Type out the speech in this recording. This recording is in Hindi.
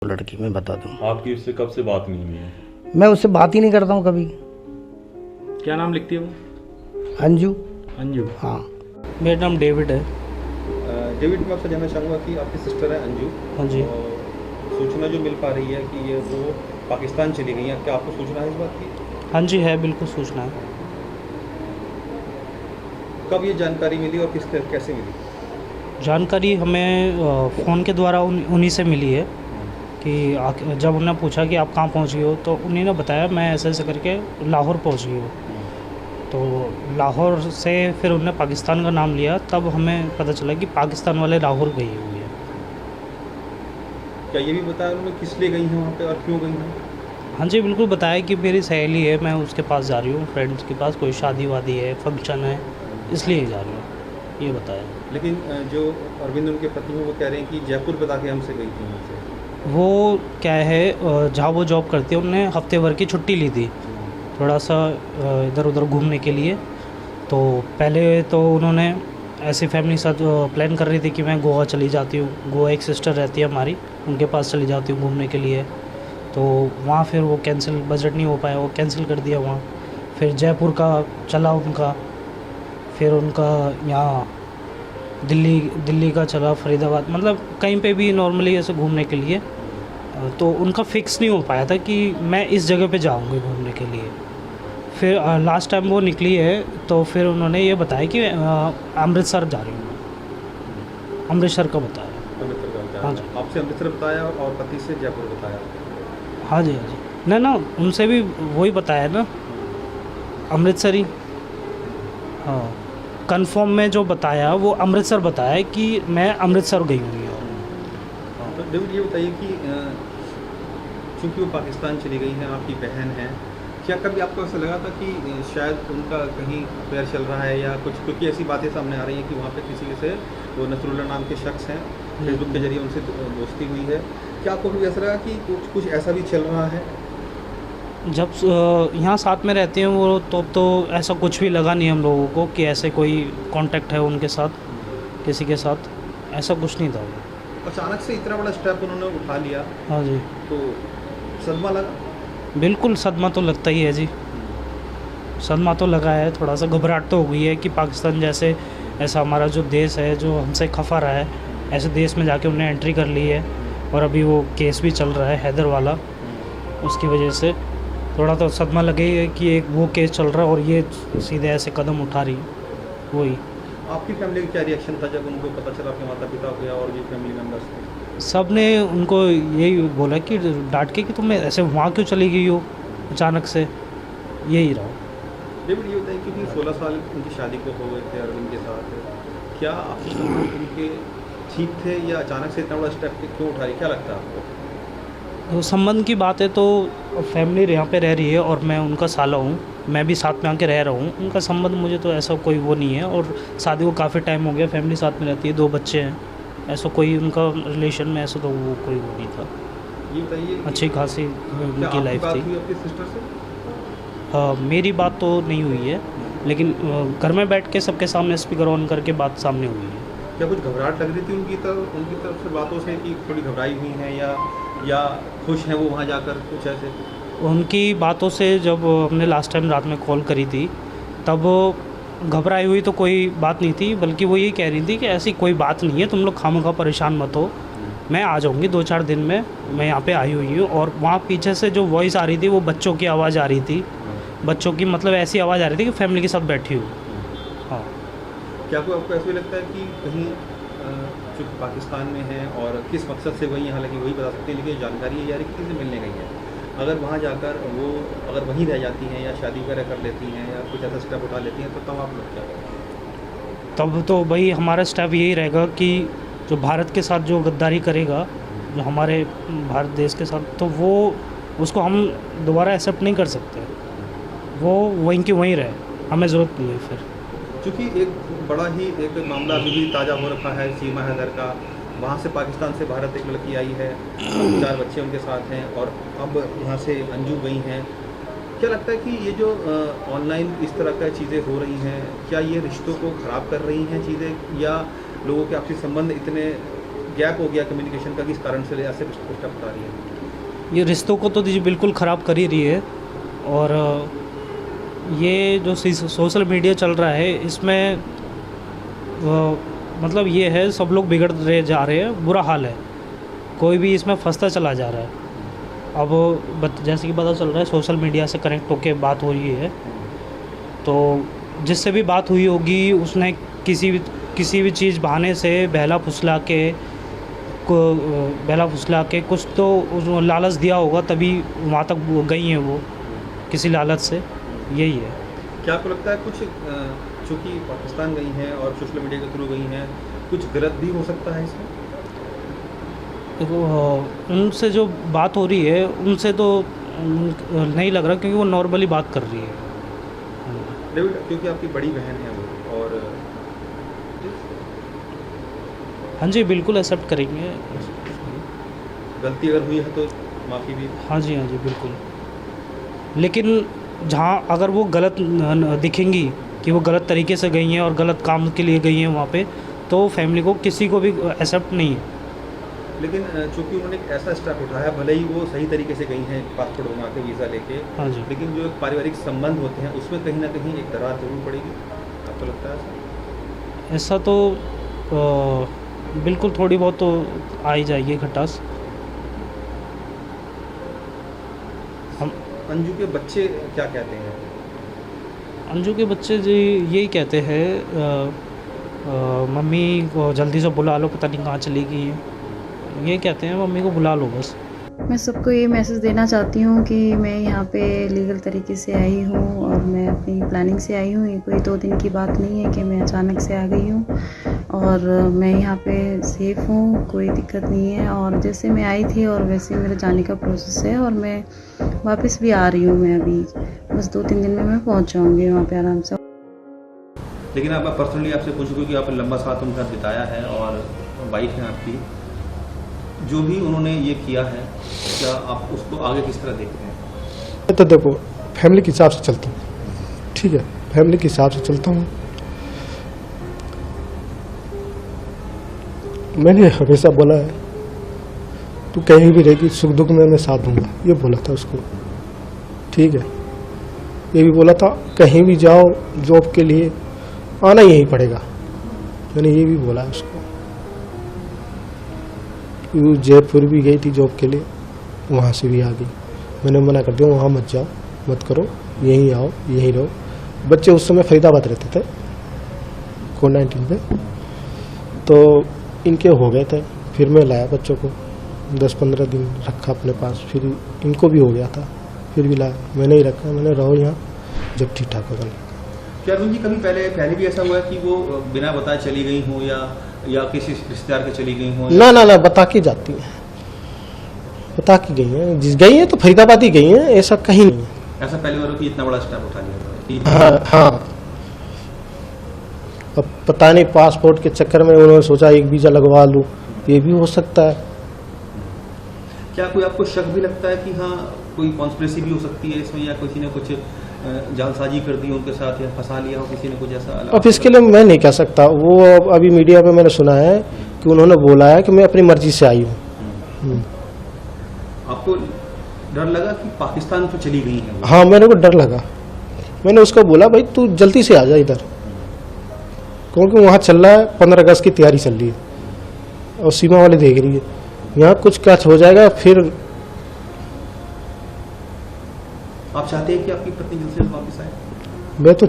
लड़की मैं बता दूं। आपकी उससे कब से बात नहीं हुई है? मैं उससे बात ही नहीं करता हूँ कभी। क्या नाम लिखती है वो? अंजू। अंजू। हाँ। मेरा नाम डेविड है। डेविड, मैं आपसे जानना चाहूँगा कि आपकी सिस्टर है अंजू। हाँ जी। और सूचना जो मिल पा रही है कि ये वो पाकिस्तान चली गई हैं, क्या आपको सूचना है इस बात की? हाँ जी, है, बिल्कुल सूचना है। कब ये जानकारी मिली और कैसे मिली? जानकारी हमें फ़ोन के द्वारा उन्हीं से मिली है कि जब उन्होंने पूछा कि आप कहाँ पहुँच गए हो, तो उन्हीं ने बताया मैं ऐसे ऐसे करके लाहौर पहुँच गई हूँ। तो लाहौर से फिर उन्होंने पाकिस्तान का नाम लिया, तब हमें पता चला कि पाकिस्तान वाले लाहौर गई हुई है। क्या ये भी बताया उन्होंने किस लिए गई हैं वहाँ पे और क्यों गई हैं? हाँ जी, बिल्कुल बताया कि मेरी सहेली है, मैं उसके पास जा रही हूँ, फ्रेंड्स के पास, कोई शादी वादी है, फंक्शन है, इसलिए जा रही हूँ, ये बताया। लेकिन जो अरविंद उनके पति हैं वो कह रहे हैं कि जयपुर बता के हमसे गई थी वहाँ से। वो क्या है, जहाँ वो जॉब करती है उन्होंने हफ्ते भर की छुट्टी ली थी, थोड़ा सा इधर उधर घूमने के लिए। तो पहले तो उन्होंने ऐसी फैमिली के साथ प्लान कर रही थी कि मैं गोवा चली जाती हूँ, गोवा एक सिस्टर रहती है हमारी, उनके पास चली जाती हूँ घूमने के लिए। तो वहाँ फिर वो कैंसिल, बजट नहीं हो पाया, वो कैंसिल कर दिया वहाँ। फिर जयपुर का चला उनका, फिर उनका यहाँ दिल्ली का चला, फरीदाबाद, मतलब कहीं पे भी नॉर्मली ऐसे घूमने के लिए। तो उनका फिक्स नहीं हो पाया था कि मैं इस जगह पे जाऊंगी घूमने के लिए। फिर लास्ट टाइम वो निकली है तो फिर उन्होंने ये बताया कि अमृतसर जा रही हूँ, अमृतसर का बताया। अमृतसर का बताया? हाँ जी। आपसे अमृतसर बताया और पति से जयपुर बताया? हाँ जी, हाँ जी, ना उनसे भी वही बताया ना, अमृतसर ही। हाँ, कंफर्म में जो बताया वो अमृतसर बताया कि मैं अमृतसर गई हुई हूँ। तो डेविड, ये बताइए कि चूँकि वो पाकिस्तान चली गई हैं, आपकी बहन है, क्या कभी आपको ऐसा लगा था कि शायद उनका कहीं अफेयर चल रहा है या कुछ? क्योंकि ऐसी बातें सामने आ रही हैं कि वहाँ पे किसी से, वो नसरुल्लाह नाम के शख्स हैं, फेसबुक के जरिए उनसे दोस्ती हुई है। क्या आपको कभी ऐसा लगा कि कुछ ऐसा भी चल रहा है? जब यहाँ साथ में रहते हैं वो, तो ऐसा कुछ भी लगा नहीं हम लोगों को कि ऐसे कोई कांटेक्ट है उनके साथ, किसी के साथ, ऐसा कुछ नहीं था। अचानक से इतना बड़ा स्टेप उन्होंने उठा लिया, हाँ जी, तो सदमा लगा? बिल्कुल सदमा तो लगता ही है जी, सदमा तो लगा है, थोड़ा सा घबराहट तो हो गई है कि पाकिस्तान जैसे ऐसा हमारा जो देश है जो हमसे खफा रहा है, ऐसे देश में जाके उन्हें एंट्री कर ली है। और अभी वो केस भी चल रहा है हैदर वाला, उसकी वजह से थोड़ा तो सदमा लगे ही है कि एक वो केस चल रहा है और ये सीधे ऐसे कदम उठा रही है। वही आपकी फैमिली का क्या रिएक्शन था जब उनको पता चला आपके माता पिता को या और भी फैमिली मेम्बर्स थे? सब ने उनको यही बोला कि डांट के कि तुम ऐसे वहाँ क्यों चली गई हो अचानक से, यही रहा। डेविड, ये बताइए कि 16 साल उनकी शादी को हो गए थे अरविंद के साथ, क्या आपके संबंध उनके ठीक थे या अचानक से इतना बड़ा स्टेप क्यों उठा रही, क्या लगता है आपको? तो संबंध की बात है तो फैमिली यहाँ पे रह रही है और मैं उनका साला हूँ, मैं भी साथ में आके रह रहा हूँ। उनका संबंध मुझे तो ऐसा कोई वो नहीं है, और शादी को काफ़ी टाइम हो गया, फैमिली साथ में रहती है, 2 बच्चे हैं, ऐसा कोई उनका रिलेशन में ऐसा तो वो कोई वो नहीं था। ये बताइए, अच्छी खासी क्या उनकी आपकी लाइफ बात थी। हुई अपनी सिस्टर से? मेरी बात तो नहीं हुई है, लेकिन घर में बैठ के सबके सामने स्पीकर ऑन करके बात सामने हुई है। क्या कुछ घबराहट लग रही थी उनकी तरफ से बातों से कि थोड़ी घबराई हुई हैं या खुश हैं वो वहाँ जाकर, कुछ ऐसे? उनकी बातों से जब हमने लास्ट टाइम रात में कॉल करी थी तब घबराई हुई तो कोई बात नहीं थी, बल्कि वो ये कह रही थी कि ऐसी कोई बात नहीं है, तुम लोग खामखा परेशान मत हो, मैं आ जाऊँगी 2-4 दिन में, मैं यहाँ पे आई हुई हूँ। और वहाँ पीछे से जो वॉइस आ रही थी वो बच्चों की आवाज़ आ रही थी, बच्चों की, मतलब ऐसी आवाज़ आ रही थी कि फैमिली के साथ बैठी हूँ। हाँ। क्या कोई आपको ऐसा भी लगता है कि कहीं चूँकि पाकिस्तान में है और किस मकसद से वही यहाँ लगी वही बता सकते हैं, लेकिन जानकारी ये आ रही है कि किसी से मिलने गई है, अगर वहाँ जाकर वो अगर वहीं रह जाती हैं या शादी वगैरह कर लेती हैं या कुछ ऐसा स्टेप उठा लेती हैं, तो तब आप लोग क्या करेंगे? तब तो भाई हमारा स्टेप यही रहेगा कि जो भारत के साथ जो गद्दारी करेगा, जो हमारे भारत देश के साथ, तो वो उसको हम दोबारा एक्सेप्ट नहीं कर सकते, वो वहीं की वहीं रहे, हमें ज़रूरत नहीं है फिर। चूँकि एक बड़ा ही एक मामला अभी भी ताज़ा हो रखा है सीमा हैदर का, वहाँ से पाकिस्तान से भारत एक लड़की आई है, 4 बच्चे उनके साथ हैं और अब यहाँ से अंजू गई हैं। क्या लगता है कि ये जो ऑनलाइन इस तरह का चीज़ें हो रही हैं, क्या ये रिश्तों को ख़राब कर रही हैं चीज़ें, या लोगों के आपसी संबंध इतने गैप हो गया कम्युनिकेशन का, किस कारण से ऐसे कुछ स्टेप उठा रही है? ये रिश्तों को तो जी बिल्कुल ख़राब कर ही रही है। और ये जो सोशल मीडिया चल रहा है इसमें मतलब ये है, सब लोग बिगड़ रहे जा रहे हैं, बुरा हाल है, कोई भी इसमें फंसता चला जा रहा है। अब जैसे कि पता चल रहा है सोशल मीडिया से कनेक्ट होके बात हो रही है, तो जिससे भी बात हुई होगी उसने किसी भी चीज़ बहाने से बहला फुसला के कुछ तो उसको लालच दिया होगा, तभी वहाँ तक वो गई हैं, वो किसी लालच से, यही है। क्या आपको लगता है कुछ चूँकि पाकिस्तान गई हैं और सोशल मीडिया के थ्रू गई हैं, कुछ गलत भी हो सकता है इसमें? देखो, उनसे जो बात हो रही है उनसे तो नहीं लग रहा, क्योंकि वो नॉर्मली बात कर रही है। डेविड, क्योंकि आपकी बड़ी बहन है वो, और हाँ जी, बिल्कुल एक्सेप्ट करेंगे। गलती अगर हुई है तो माफ़ी भी। हाँ जी बिल्कुल। लेकिन जहाँ अगर वो गलत दिखेंगी कि वो गलत तरीके से गई हैं और गलत काम के लिए गई हैं वहाँ पे, तो फैमिली को किसी को भी एक्सेप्ट नहीं है। लेकिन चूंकि उन्होंने एक ऐसा स्टेप उठाया, भले ही वो सही तरीके से गई हैं पासपोर्ट बना के, वीज़ा लेके, हाँ जी। लेकिन जो एक पारिवारिक संबंध होते हैं उसमें कहीं ना कहीं एक दरार जरूर पड़ेगी। आपको लगता है ऐसा? ऐसा तो बिल्कुल थोड़ी बहुत तो आ ही जाएगी खटास। हम अंजू के बच्चे क्या कहते हैं? अंजू के बच्चे जी यही कहते हैं, मम्मी को जल्दी से बुला लो, पता नहीं कहाँ चली गई है, ये कहते हैं मम्मी को बुला लो बस। मैं सबको ये मैसेज देना चाहती हूँ कि मैं यहाँ पे लीगल तरीके से आई हूँ और मैं अपनी प्लानिंग से आई हूँ। ये कोई 2 दिन की बात नहीं है कि मैं अचानक से आ गई हूँ, और मैं यहाँ पे सेफ़ हूँ, कोई दिक्कत नहीं है। और जैसे मैं आई थी और वैसे मेरे जाने का प्रोसेस है, और मैं वापस भी आ रही हूँ। मैं अभी बस 2-3 दिन में मैं पहुँच जाऊँगी वहाँ पर आराम से। लेकिन आप पर्सनली आपसे पूछूँ, क्योंकि आप लंबा साथ उनके साथ बिताया है और वाइफ हैं आपकी, जो भी उन्होंने ये किया है, क्या आप उसको आगे किस तरह देखते हैं? तो देखो, फैमिली के हिसाब से चलता हूँ, ठीक है, फैमिली के हिसाब से चलता हूँ। मैंने हमेशा बोला है तू कहीं भी रहेगी, सुख दुख में मैं साथ दूंगा, ये बोला था उसको, ठीक है। ये भी बोला था कहीं भी जाओ जॉब के लिए आना यहीं पड़ेगा, मैंने ये भी बोला है उसको। वो जयपुर भी गई थी जॉब के लिए, वहाँ से भी आ गई, मैंने मना कर दिया वहाँ मत जाओ, मत करो, यहीं आओ, यहीं रहो। बच्चे उस समय फरीदाबाद रहते थे कोविड-19 पे, तो इनके हो गए थे, फिर मैं लाया बच्चों को, 10-15 दिन रखा अपने पास, फिर इनको भी हो गया था, फिर भी लाया, मैंने ही रखा, मैंने रहो यहाँ जब ठीक ठाक होगा। क्या अर्जुन जी कभी पहले भी ऐसा हुआ कि वो बिना बताए चली गई हों या किसी रिश्तेदार के चली गई हों? ना बता के जाती है, बता के गई हैं, जिस गई हैं तो फरीदाबाद ही गई हैं, ऐसा कहीं नहीं है। ऐसा पहली बार कि इतना बड़ा स्टेप उठा लिया था? हाँ। अब पता नहीं पासपोर्ट के चक्कर में उन्होंने सोचा एक वीज़ा लगवा लूँ, ये भी हो सकता है। क्या कोई आपको शक भी लगता है कि हाँ कोई कॉन्स्पिरेसी भी हो सकती है इसमें, या किसी ने कुछ जालसाजी कर दी उनके साथ, या फंसा लिया हो किसी ने कुछ ऐसा? अब इसके लिए मैं नहीं कह सकता, वो अभी मीडिया पे मैंने सुना है कि उन्होंने बोला है कि मैं अपनी मर्जी से आई हूँ। आपको डर लगा कि पाकिस्तान तो चली गई है? हाँ, मेरे को डर लगा, मैंने उसको बोला भाई तू जल्दी से आ जा इधर, क्योंकि वहाँ चल रहा है 15 अगस्त की तैयारी चल रही है और सीमा वाले देख रही है, यहाँ कुछ कैच हो जाएगा। फिर आप चाहते हैं कि आपकी पत्नी जल्द से जल्द वापस आए? मैं तो